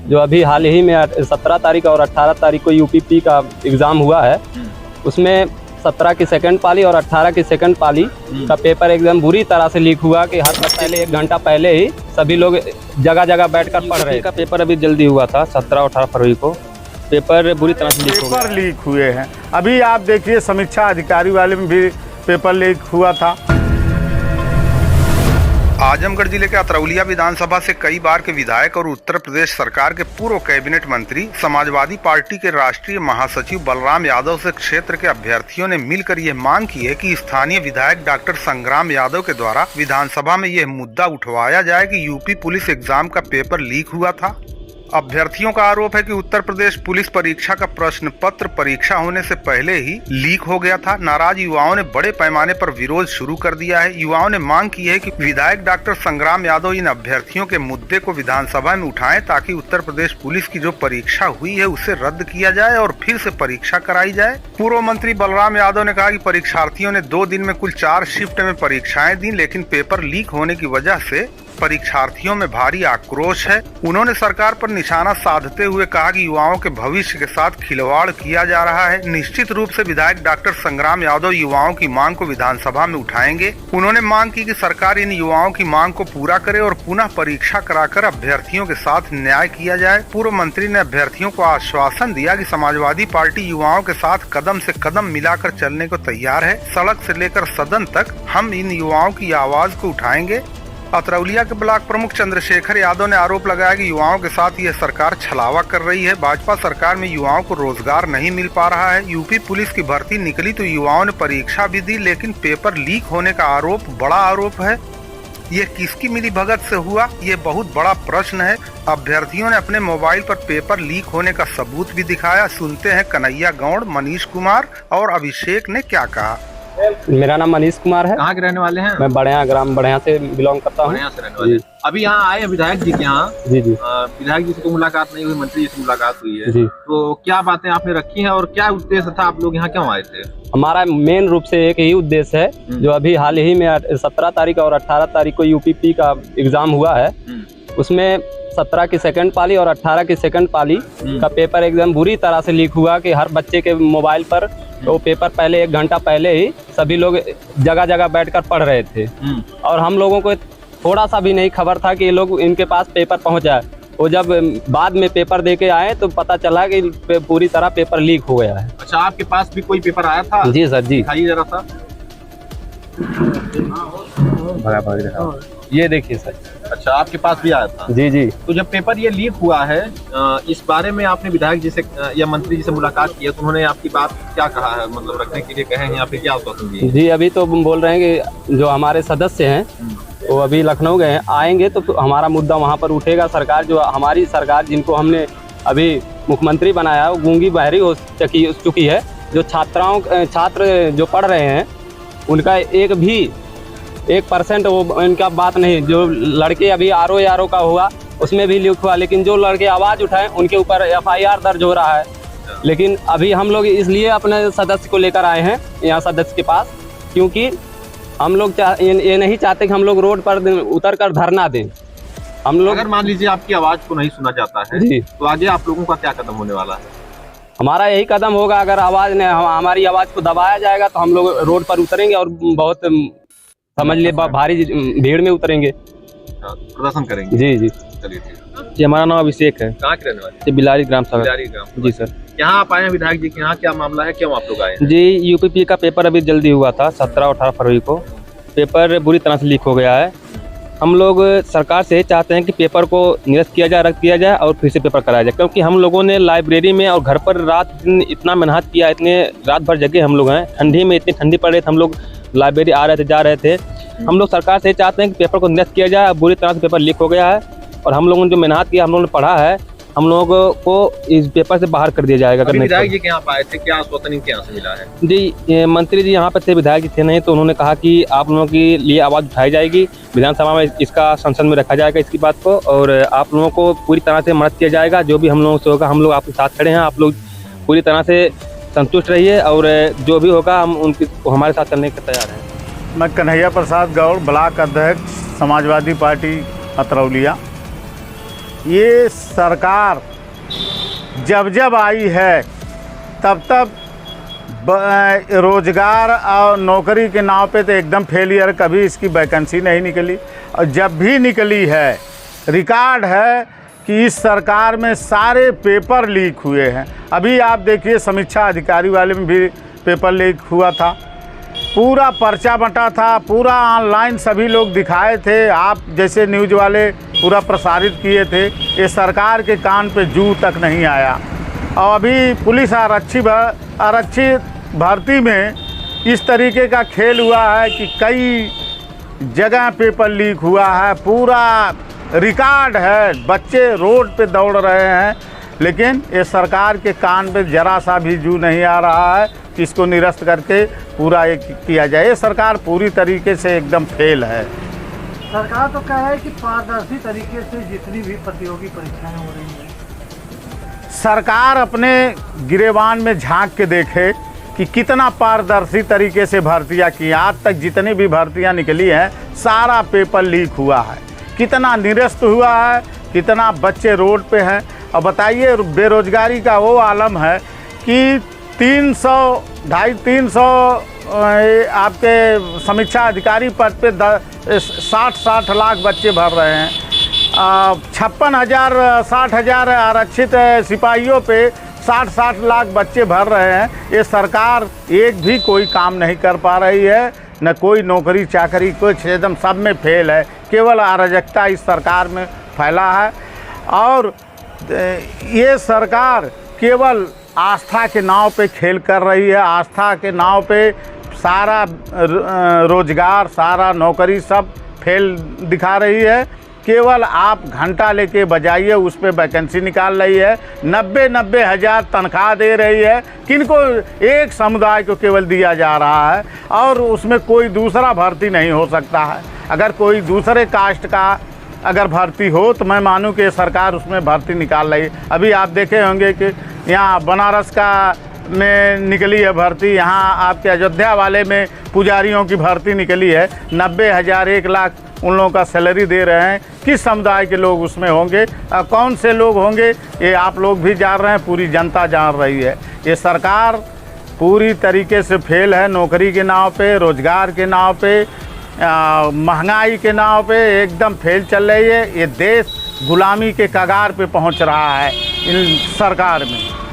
जो अभी हाल ही में 17 तारीख और 18 तारीख को यूपीपी का एग्ज़ाम हुआ है, उसमें 17 की सेकंड पाली और 18 की सेकंड पाली का पेपर एकदम बुरी तरह से लीक हुआ कि हर पहले 1 घंटा पहले ही सभी लोग जगह जगह बैठकर पढ़ रहे का पेपर अभी जल्दी हुआ था 17 और 18 फरवरी को। पेपर बुरी तरह से लीक हो गया। पेपर लीक हुए हैं। अभी आप देखिए समीक्षा अधिकारी वाले में भी पेपर लीक हुआ था। आजमगढ़ जिले के अतरौलिया विधानसभा से कई बार के विधायक और उत्तर प्रदेश सरकार के पूर्व कैबिनेट मंत्री समाजवादी पार्टी के राष्ट्रीय महासचिव बलराम यादव से क्षेत्र के अभ्यर्थियों ने मिलकर यह मांग की है कि स्थानीय विधायक डॉक्टर संग्राम यादव के द्वारा विधानसभा में यह मुद्दा उठवाया जाए कि यूपी पुलिस एग्जाम का पेपर लीक हुआ था। अभ्यर्थियों का आरोप है कि उत्तर प्रदेश पुलिस परीक्षा का प्रश्न पत्र परीक्षा होने से पहले ही लीक हो गया था। नाराज युवाओं ने बड़े पैमाने पर विरोध शुरू कर दिया है। युवाओं ने मांग की है कि विधायक डॉक्टर संग्राम यादव इन अभ्यर्थियों के मुद्दे को विधानसभा में उठाएं ताकि उत्तर प्रदेश पुलिस की जो परीक्षा हुई है उसे रद्द किया जाए और फिर से परीक्षा कराई जाए। पूर्व मंत्री बलराम यादव ने कहा कि परीक्षार्थियों ने 2 दिन में कुल 4 शिफ्ट में परीक्षाएं दी, लेकिन पेपर लीक होने की वजह से परीक्षार्थियों में भारी आक्रोश है। उन्होंने सरकार पर निशाना साधते हुए कहा कि युवाओं के भविष्य के साथ खिलवाड़ किया जा रहा है। निश्चित रूप से विधायक डॉक्टर संग्राम यादव युवाओं की मांग को विधानसभा में उठाएंगे। उन्होंने मांग की कि सरकार इन युवाओं की मांग को पूरा करे और पुनः परीक्षा कराकर अभ्यर्थियों के साथ न्याय किया जाए। पूर्व मंत्री ने अभ्यर्थियों को आश्वासन दिया कि समाजवादी पार्टी युवाओं के साथ कदम से कदम मिलाकर चलने को तैयार है। सड़क से लेकर सदन तक हम इन युवाओं की आवाज को उठाएंगे। अतरौलिया के ब्लॉक प्रमुख चंद्रशेखर यादव ने आरोप लगाया कि युवाओं के साथ यह सरकार छलावा कर रही है। भाजपा सरकार में युवाओं को रोजगार नहीं मिल पा रहा है। यूपी पुलिस की भर्ती निकली तो युवाओं ने परीक्षा भी दी, लेकिन पेपर लीक होने का आरोप बड़ा आरोप है। ये किसकी मिलीभगत से हुआ, ये बहुत बड़ा प्रश्न है। अभ्यर्थियों ने अपने मोबाइल पर पेपर लीक होने का सबूत भी दिखाया। सुनते हैं कन्हैया गौड़, मनीष कुमार और अभिषेक ने क्या कहा। मेरा नाम मनीष कुमार है। कहाँ के रहने वाले हैं? मैं बढ़िया ग्राम बढ़िया से बिलोंग करता हूँ। बढ़िया से रहने वाले। अभी यहाँ आए हैं विधायक जी के यहाँ। जी जी। विधायक जी से तो मुलाकात नहीं हुई, मंत्री जी से मुलाकात हुई है जी। तो क्या बातें आपने रखी हैं और क्या उद्देश्य था, आप लोग यहाँ क्यों आए थे? हमारा मेन रूप से एक ही उद्देश्य है, जो अभी हाल ही में 17 तारीख और 18 तारीख को यूपीपी का एग्जाम हुआ है, उसमें 17 की सेकंड पाली और 18 की सेकंड पाली का पेपर एकदम बुरी तरह से लीक हुआ कि हर बच्चे के मोबाइल पर वो पेपर पहले 1 घंटा पहले ही सभी लोग जगह जगह बैठकर पढ़ रहे थे और हम लोगों को थोड़ा सा भी नहीं खबर था कि ये लोग इनके पास पेपर पहुंचा है। वो जब बाद में पेपर दे के आए तो पता चला कि पूरी तरह पेपर लीक हो गया है। अच्छा, आपके पास भी कोई पेपर आया था? जी सर जी। दिखाइए जरा सा। ये देखिए सर। अच्छा, आपके पास भी आया था? जी जी। तो जब पेपर ये लीक हुआ है, इस बारे में आपने विधायक जी से या मंत्री जी से मुलाकात की है तो उन्होंने आपकी बात क्या कहा है, मतलब रखने के लिए कहे हैं या फिर क्या आश्वासन दिए? जी, अभी तो बोल रहे हैं कि जो हमारे सदस्य हैं वो अभी लखनऊ गए हैं, आएंगे तो हमारा मुद्दा वहाँ पर उठेगा। सरकार जो हमारी सरकार जिनको हमने अभी मुख्यमंत्री बनाया वो गूंगी बहरी हो चुकी है। जो छात्र जो पढ़ रहे हैं उनका 1% वो इनका बात नहीं। जो लड़के अभी आरओ का हुआ उसमें भी लीक हुआ, लेकिन जो लड़के आवाज़ उठाएं उनके ऊपर FIR दर्ज हो रहा है। लेकिन अभी हम लोग इसलिए अपने सदस्य को लेकर आए हैं यहाँ सदस्य के पास, क्योंकि हम लोग ये नहीं चाहते कि हम लोग रोड पर उतर कर धरना दें। हम लोग अगर मान लीजिए आपकी आवाज़ को नहीं सुना जाता है जी, तो आगे आप लोगों का क्या कदम होने वाला है? हमारा यही कदम होगा, अगर हमारी आवाज़ को दबाया जाएगा तो हम लोग रोड पर उतरेंगे और बहुत समझ लिए भारी भीड़ में उतरेंगे, प्रदर्शन करेंगे। जी जी। चलिए ठीक। जी, हमारा नाम अभिषेक है। कहाँ के रहने वाले? जी, बिलारी ग्राम सभा। बिलारी ग्राम। जी सर। यहाँ आप आए हैं विधायक जी के यहाँ, क्या मामला है, क्यों आप लोग आए हैं? जी, यूपीपी का पेपर अभी जल्दी हुआ था 17 और 18 फरवरी को। पेपर बुरी तरह से लीक हो गया है। हम लोग सरकार से चाहते हैं कि पेपर को निरस्त किया जाए, रख दिया जाए और फिर से पेपर कराया जाए, क्योंकि हम लोगों ने लाइब्रेरी में और घर पर रात दिन इतना मेहनत किया, इतने रात भर जगे हम लोग हैं। ठंडी में इतनी ठंडी पड़ रही थी, हम लोग लाइब्रेरी आ रहे थे, जा रहे थे। हम लोग सरकार से चाहते हैं कि पेपर को निरस्त किया जाए। बुरी तरह से पेपर लीक हो गया है और हम लोगों ने जो मेहनत किया, हम लोगों ने पढ़ा है, हम लोगों को इस पेपर से बाहर कर दिया जाएगा। अभी विधायक जी के यहाँ आए थे, क्या आश्वासन इनके यहाँ से मिला है? जी, मंत्री जी यहाँ पे थे, विधायक जी थे नहीं, तो उन्होंने कहा कि आप लोगों के लिए आवाज़ उठाई जाएगी, विधानसभा में इसका संसद में रखा जाएगा इसकी बात को, और आप लोगों को पूरी तरह से मदद किया जाएगा। जो भी हम लोगों से होगा, हम लोग आपके साथ खड़े हैं। आप लोग पूरी तरह से संतुष्ट रहिए और जो भी होगा हम हमारे साथ करने के तैयार हैं। मैं कन्हैया प्रसाद गौड़, ब्लॉक अध्यक्ष समाजवादी पार्टी अतरौलिया। ये सरकार जब जब आई है तब तब रोजगार और नौकरी के नाव पे तो एकदम फेलियर, कभी इसकी वैकेंसी नहीं निकली। और जब भी निकली है, रिकॉर्ड है कि इस सरकार में सारे पेपर लीक हुए हैं। अभी आप देखिए समीक्षा अधिकारी वाले में भी पेपर लीक हुआ था, पूरा पर्चा बंटा था, पूरा ऑनलाइन सभी लोग दिखाए थे, आप जैसे न्यूज़ वाले पूरा प्रसारित किए थे। ये सरकार के कान पे जू तक नहीं आया। और अभी पुलिस आरक्षी भर्ती में इस तरीके का खेल हुआ है कि कई जगह पेपर लीक हुआ है, पूरा रिकॉर्ड है, बच्चे रोड पे दौड़ रहे हैं, लेकिन ये सरकार के कान पे जरा सा भी जू नहीं आ रहा है कि इसको निरस्त करके पूरा एक किया जाए। ये सरकार पूरी तरीके से एकदम फेल है। सरकार तो कह है कि पारदर्शी तरीके से जितनी भी प्रतियोगी परीक्षाएं हो रही हैं, सरकार अपने गिरेबान में झांक के देखे कि कितना पारदर्शी तरीके से भर्तियां की। आज तक जितनी भी भर्तियां निकली हैं सारा पेपर लीक हुआ है, कितना निरस्त हुआ है, कितना बच्चे रोड पे हैं। और बताइए बेरोजगारी का वो आलम है कि 300 आपके समीक्षा अधिकारी पद पे 60 लाख बच्चे भर रहे हैं। 60,000 आरक्षित सिपाहियों पे 60 लाख बच्चे भर रहे हैं। ये सरकार एक भी कोई काम नहीं कर पा रही है, न कोई नौकरी चाकरी, कुछ एकदम सब में फेल है। केवल अराजकता इस सरकार में फैला है। और ये सरकार केवल आस्था के नाव पे खेल कर रही है। आस्था के नाव पे सारा रोजगार, सारा नौकरी सब फेल दिखा रही है। केवल आप घंटा लेके बजाइए, उस पर वैकेंसी निकाल रही है। 90 हज़ार तनख्वाह दे रही है, किनको एक समुदाय को केवल दिया जा रहा है, और उसमें कोई दूसरा भर्ती नहीं हो सकता है। अगर कोई दूसरे कास्ट का अगर भर्ती हो तो मैं मानूं कि सरकार उसमें भर्ती निकाल रही है। अभी आप देखे होंगे कि यहाँ बनारस का में निकली है भर्ती, यहाँ आपके अयोध्या वाले में पुजारियों की भर्ती निकली है। 90 हज़ार 1 लाख उन लोगों का सैलरी दे रहे हैं। किस समुदाय के लोग उसमें होंगे, कौन से लोग होंगे, ये आप लोग भी जान रहे हैं, पूरी जनता जान रही है। ये सरकार पूरी तरीके से फेल है। नौकरी के नाव पे, रोजगार के नाव पे, महंगाई के नाव पे एकदम फेल चल रही है। ये देश गुलामी के कगार पे पहुंच रहा है इन सरकार में।